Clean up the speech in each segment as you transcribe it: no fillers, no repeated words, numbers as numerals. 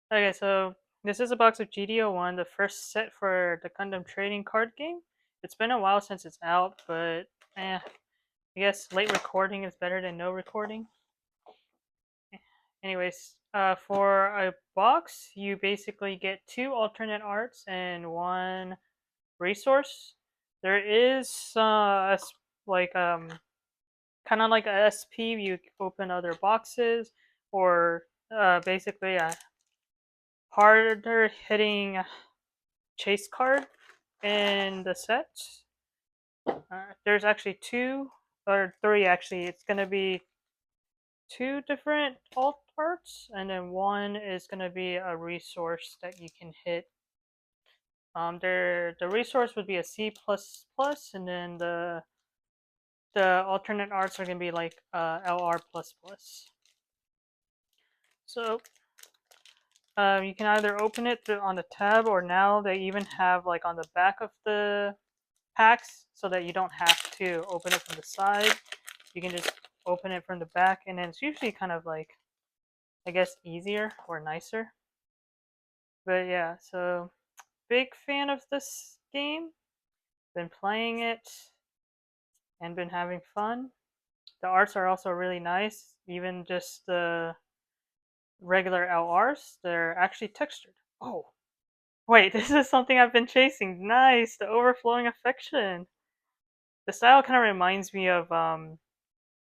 Okay, so this is a box of GD01, the first set for the Gundam trading card game. It's been a while since it's out, but I guess late recording is better than no recording. Anyways, for a box, you basically get 2 alternate arts and 1 resource. There is like kind of like a SP. You open other boxes, or basically a harder hitting chase card in the set. There's actually 2 or 3 actually. It's gonna be 2 different alt arts, and then 1 is gonna be a resource that you can hit. The resource would be a C plus plus, and then the alternate arts are gonna be like LR plus plus. So you can either open it on the tab, or now they even have like on the back of the packs, so that you don't have to open it from the side. You can just open it from the back, and then it's usually kind of like, I guess, easier or nicer. But yeah, so big fan of this game. Been playing it and been having fun. The arts are also really nice. Even just the regular LRs, they're actually textured. Oh, wait, this is something I've been chasing. Nice, the overflowing affection. The style kind of reminds me of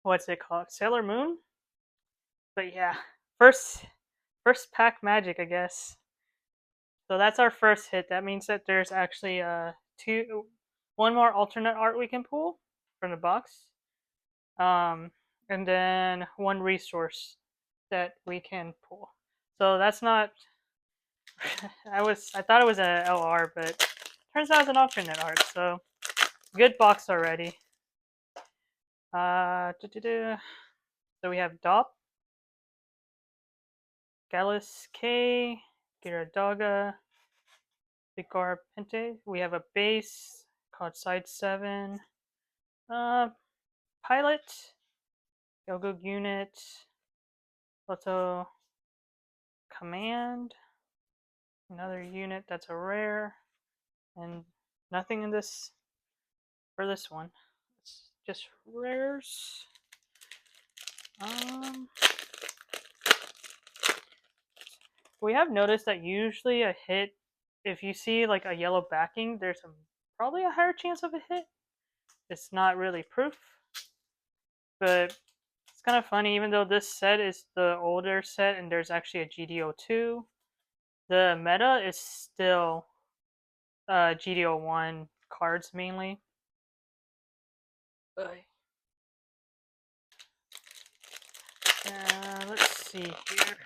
what's it called? Sailor Moon? But yeah, first first pack magic, I guess. So that's our first hit. That means that there's actually one more alternate art we can pull from the box. Um, and then 1 resource that we can pull. So that's not. I thought it was a LR, but turns out it's an alternate art. So good box already. So we have Dop, Gallus K, Giradaga, Vigar Pente. We have a base called Side 7. Uh, Pilot, Yogo Unit, Auto Command, another unit that's a rare, and nothing in this for this one. It's just rares. Um, we have noticed that usually a hit, if you see like a yellow backing, there's probably a higher chance of a hit. It's not really proof, but it's kind of funny. Even though this set is the older set and there's actually a GD02, the meta is still GD01 cards mainly. Let's see here.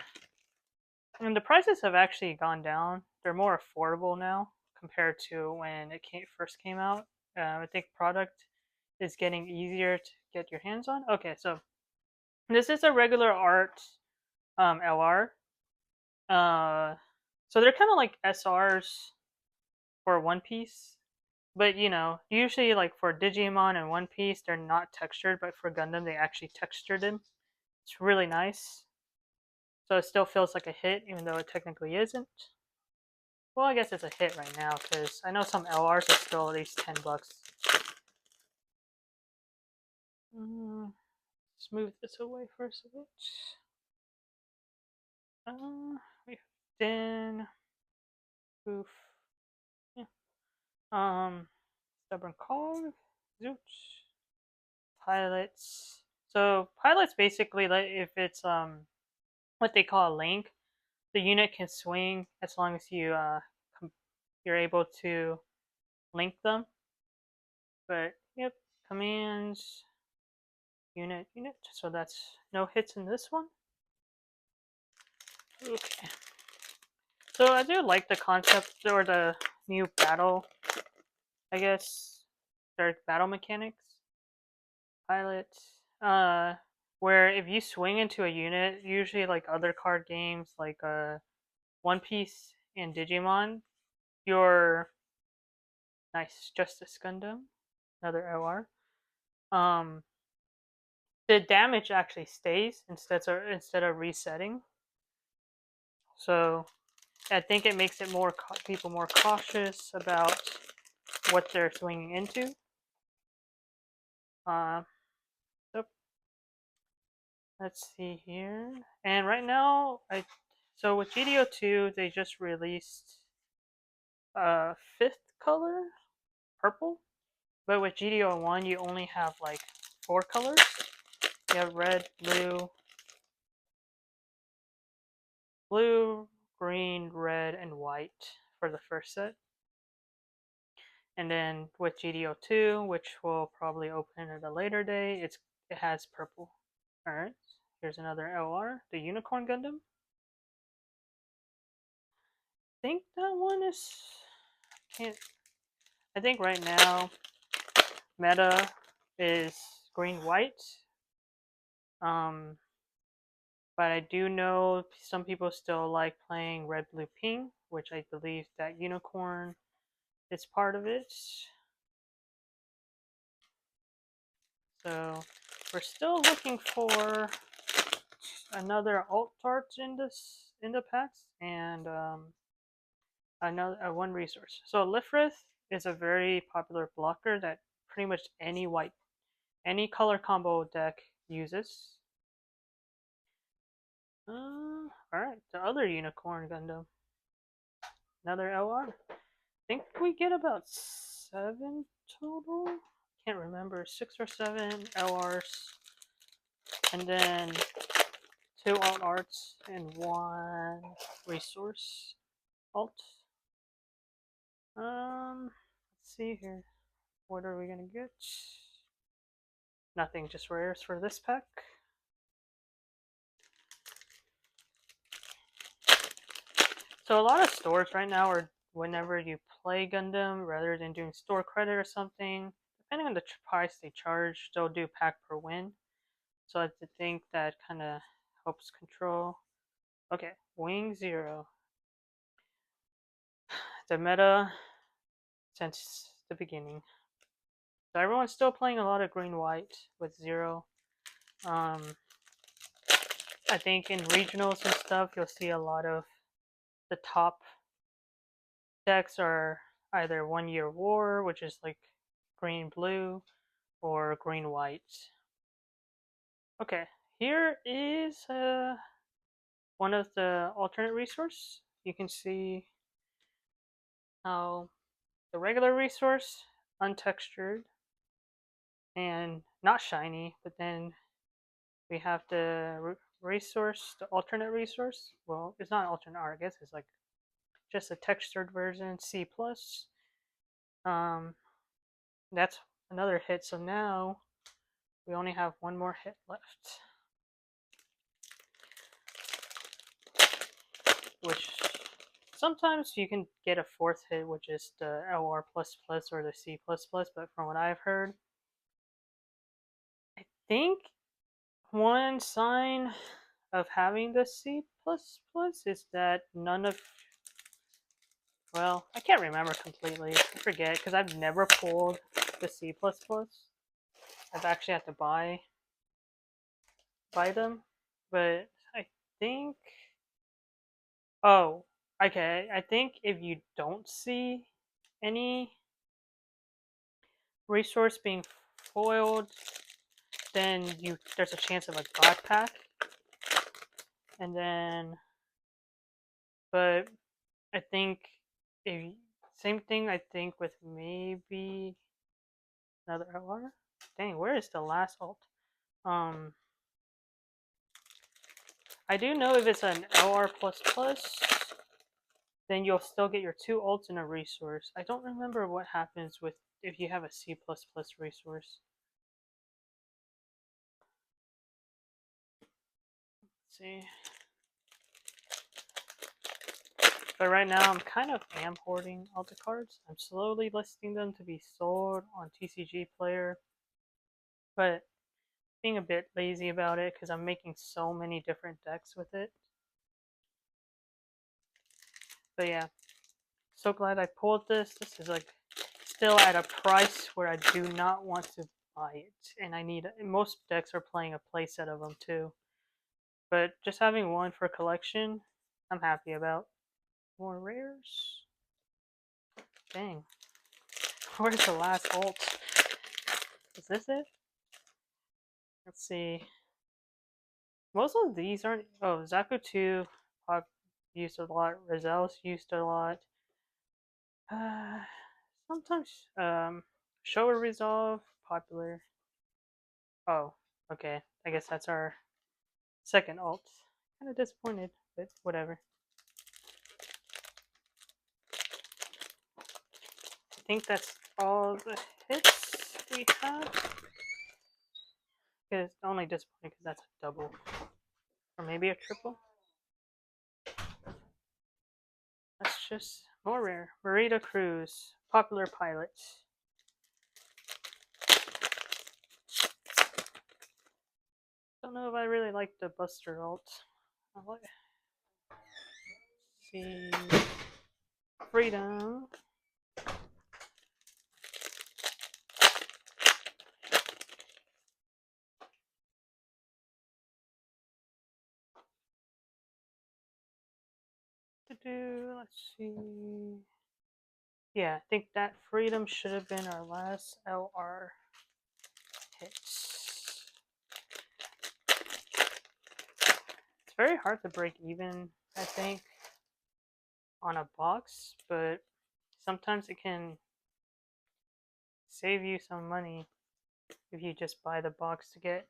And the prices have actually gone down. They're more affordable now compared to when it first came out. I think product is getting easier to get your hands on. Okay, so this is a regular art LR. So they're kind of like SRs for One Piece, but usually like for Digimon and One Piece, they're not textured, but for Gundam, they actually textured them. It's really nice. So it still feels like a hit, even though it technically isn't. Well, I guess it's a hit right now because I know some LRs are still at least $10. Smooth this away first a bit. We then Oof. Yeah. Stubborn Calm, Zoot, Pilots. So pilots basically, like, if it's what they call a link, the unit can swing as long as you're able to link them. But yep, commands, unit. So that's no hits in this one. Okay. So I do like the concept, or the new battle, I guess, their battle mechanics. Pilot. Where if you swing into a unit, usually like other card games like One Piece and Digimon, your nice Justice Gundam, another LR. Um, the damage actually stays instead of resetting. So I think it makes it more people more cautious about what they're swinging into. So let's see here. And right now, so with GD02, they just released fifth color, purple. But with GD01, you only have like 4 colors. You have red, blue, green, red, and white for the first set. And then with GD02, which will probably open at a later day, it has purple. Alright, here's another LR, the Unicorn Gundam. I think that one is... I think right now, meta is green-white. But I do know some people still like playing red, blue, pink, which I believe that Unicorn is part of it. So we're still looking for another alt art in the packs and another one resource. So Lifrith is a very popular blocker that pretty much any color combo deck uses. Alright, the other Unicorn Gundam. Another LR. I think we get about 7 total. Can't remember, 6 or 7 LRs. And then 2 alt arts and 1 resource alt. Let's see here. What are we gonna get? Nothing, just rares for this pack. So a lot of stores right now are whenever you play Gundam, rather than doing store credit or something, depending on the price they charge, they'll do pack per win. So I think that kind of helps control. Okay, Wing Zero. The meta since the beginning. So everyone's still playing a lot of green-white with Zero. I think in regionals and stuff, you'll see a lot of the top decks are either 1 Year War, which is like green-blue, or green-white. Okay, here is one of the alternate resource. You can see how the regular resource, untextured, and not shiny, but then we have the resource, the alternate resource. Well, it's not alternate art, I guess it's like just a textured version, C+. That's another hit, so now we only have one more hit left. Which sometimes you can get a 4th hit, which is the LR++ or the C++, but from what I've heard, I think one sign of having the C++ is that none of, well, I can't remember completely, I forget, because I've never pulled the C++. I've actually had to buy them, but I think, oh, okay, I think if you don't see any resource being foiled, then there's a chance of a god pack. And then, but I think if same thing, I think with maybe another LR. Dang, where is the last alt? I do know if it's an LR++, then you'll still get your 2 ults and a resource. I don't remember what happens with if you have a C++ resource. Let's see. But right now, I'm kind of hoarding all the cards. I'm slowly listing them to be sold on TCG Player, but being a bit lazy about it because I'm making so many different decks with it. But yeah, so glad I pulled this. This is like still at a price where I do not want to buy it, and I need. Most decks are playing a playset of them too, but just having one for collection I'm happy about. More rares. Dang. Where's the last ult? Is this it? Let's see. Most of these aren't. Oh, Zaku 2 pop used a lot. Rozelle's used a lot. Uh, sometimes Showa Resolve popular. Oh, okay. I guess that's our second ult. Kind of disappointed, but whatever. I think that's all the hits we have. It's only disappointing because that's a double. Or maybe a triple. That's just more rare. Marita Cruz, popular pilot. Don't know if I really like the Buster ult. I like. See, Freedom. Let's see. Yeah, I think that Freedom should have been our last LR hits. It's very hard to break even, I think, on a box, but sometimes it can save you some money if you just buy the box to get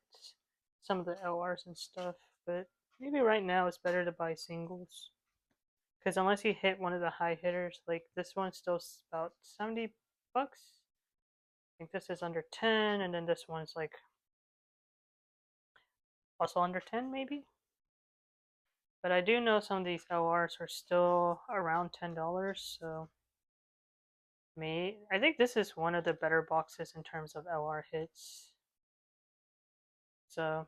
some of the LRs and stuff. But maybe right now it's better to buy singles. Because unless you hit one of the high hitters, like this one's still about 70 bucks. I think this is under 10, and then this one's like also under 10 maybe. But I do know some of these LRs are still around $10, so I think this is one of the better boxes in terms of LR hits. So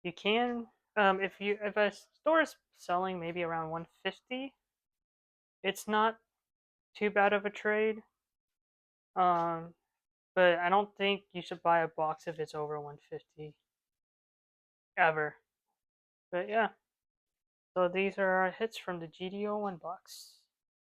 you can, if a store is selling maybe around 150, it's not too bad of a trade. Um, but I don't think you should buy a box if it's over 150 ever. But yeah, so these are our hits from the GD01 box.